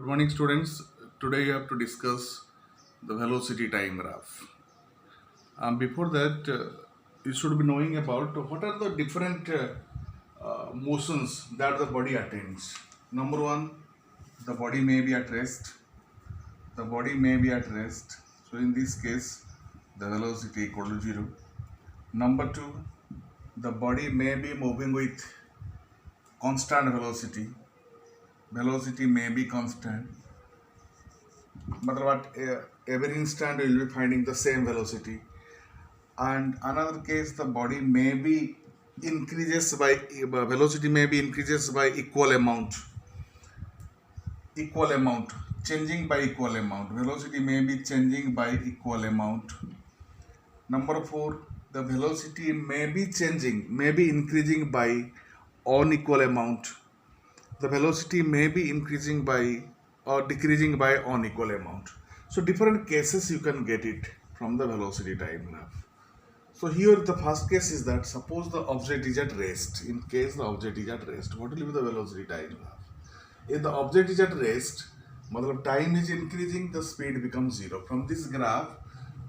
morning, students. Today you have to discuss the velocity time graph. Before that, you should be knowing about what are the different motions that the body attains. Number one, the body may be at rest. The body may be at rest. So in this case, the velocity equal to 0. Number two, the body may be moving with constant velocity. Velocity may be constant. But every instant you will be finding the same velocity. And another case, the body may be increases by velocity may be increases by equal amount, changing by equal amount. Velocity may be changing by equal amount. Number four, the velocity may be increasing by unequal amount. The velocity may be increasing by or decreasing by unequal amount. So different cases you can get it from the velocity time graph. So here the first case is that suppose the object is at rest. In case the object is at rest, what will be the velocity time graph? If the object is at rest, matlab time is increasing, the speed becomes 0. From this graph,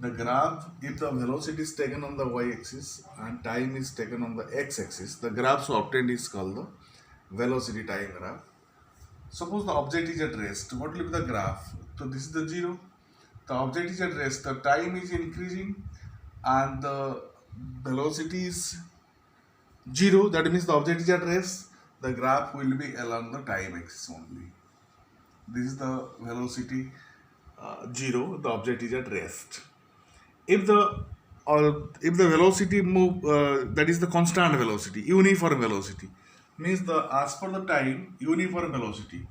if the velocity is taken on the y-axis and time is taken on the x-axis, the graph so obtained is called the velocity time graph. Suppose the object is at rest, what will be the graph? So this is the 0. The object is at rest, the time is increasing and the velocity is 0. That means the object is at rest. The graph will be along the time axis only. This is the velocity 0. The object is at rest. If the velocity move, that is the constant velocity, uniform velocity, means the as per the time uniform velocity.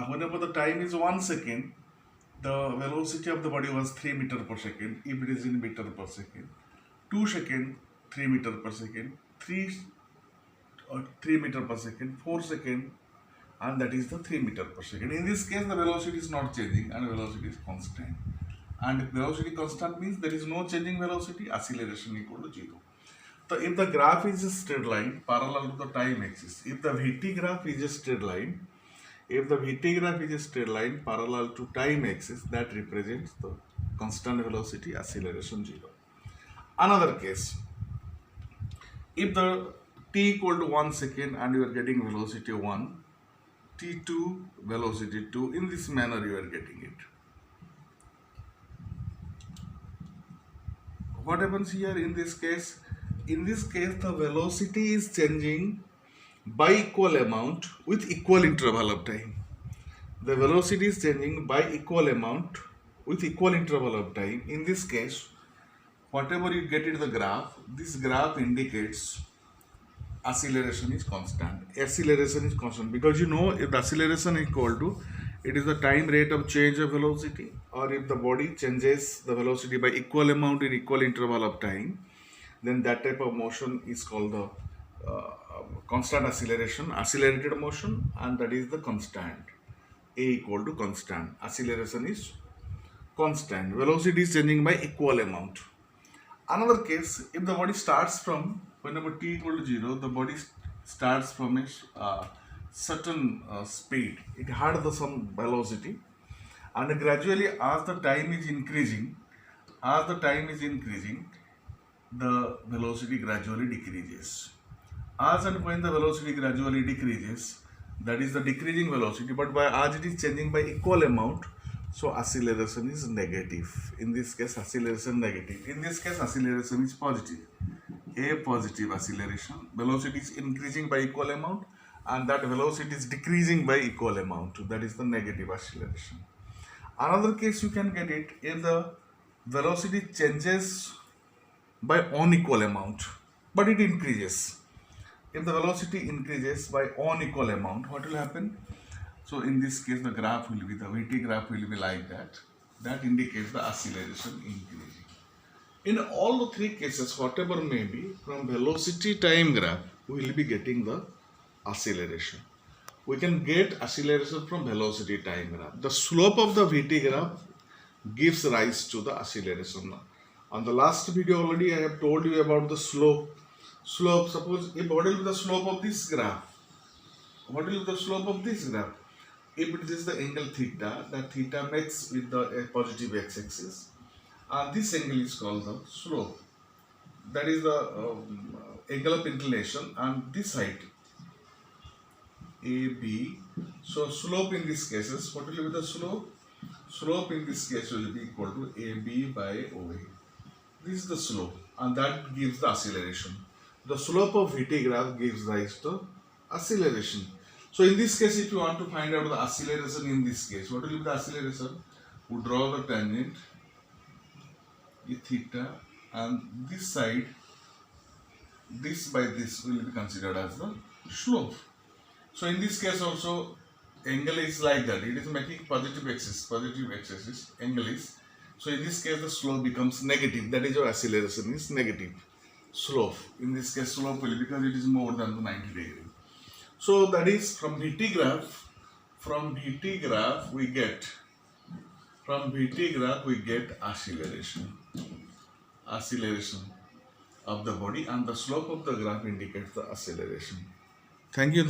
Whenever the time is 1 second, the velocity of the body was 3 meter per second. If it is in meter per second, 2 second 3 meter per second, 3 meter per second, 4 second, and that is the 3 meter per second. In this case, the velocity is not changing and velocity is constant. And if velocity constant means there is no changing velocity, acceleration equal to 0. So if the graph is a straight line parallel to the time axis, if the Vt graph is a straight line, parallel to time axis, that represents the constant velocity, acceleration 0. Another case, if the t equal to 1 second and you are getting velocity 1, t2 velocity 2, in this manner you are getting it. What happens here in this case? In this case, the velocity is changing by equal amount with equal interval of time. The velocity is changing by equal amount with equal interval of time. In this case, whatever you get in the graph, this graph indicates acceleration is constant. Acceleration is constant because you know if the acceleration is equal to, it is the time rate of change of velocity, or if the body changes the velocity by equal amount in equal interval of time, then that type of motion is called the constant acceleration, accelerated motion, and that is the constant. A equal to constant. Acceleration is constant. Velocity is changing by equal amount. Another case, if the body starts from, whenever t equal to 0, the body starts from a certain speed. It had some velocity, and gradually as the time is increasing, the velocity gradually decreases. As and when the velocity gradually decreases, that is the decreasing velocity, but as it is changing by equal amount, so acceleration is negative. In this case, acceleration negative. In this case, acceleration is positive. A positive acceleration. Velocity is increasing by equal amount, and that velocity is decreasing by equal amount. That is the negative acceleration. Another case you can get it if the velocity changes by unequal amount, but it increases. If the velocity increases by unequal amount, what will happen? So in this case, the graph will be, the Vt graph will be like that. That indicates the acceleration increasing. In all the three cases, whatever may be, from velocity time graph, we will be getting the acceleration. We can get acceleration from velocity time graph. The slope of the Vt graph gives rise to the acceleration. On the last video already I have told you about the slope. Suppose if what will be the slope of this graph? if it is the angle theta, that theta makes with the positive x-axis, and this angle is called the slope. That is the angle of inclination, and this height AB. So slope in this case, what will be the slope? Slope in this case will be equal to AB by OA. This is the slope, and that gives the acceleration. The slope of VT graph gives rise to acceleration. So in this case, if you want to find out the acceleration in this case, what will be the acceleration? We draw the tangent, E theta, and this side, this by this will be considered as the slope. So in this case also, angle is like that. It is making positive axis, angle is. So in this case, the slope becomes negative. That is your acceleration is negative. Slope. In this case, slope will, because it is more than the 90 degree. So that is from VT graph. From VT graph we get acceleration of the body, and the slope of the graph indicates the acceleration. Thank you.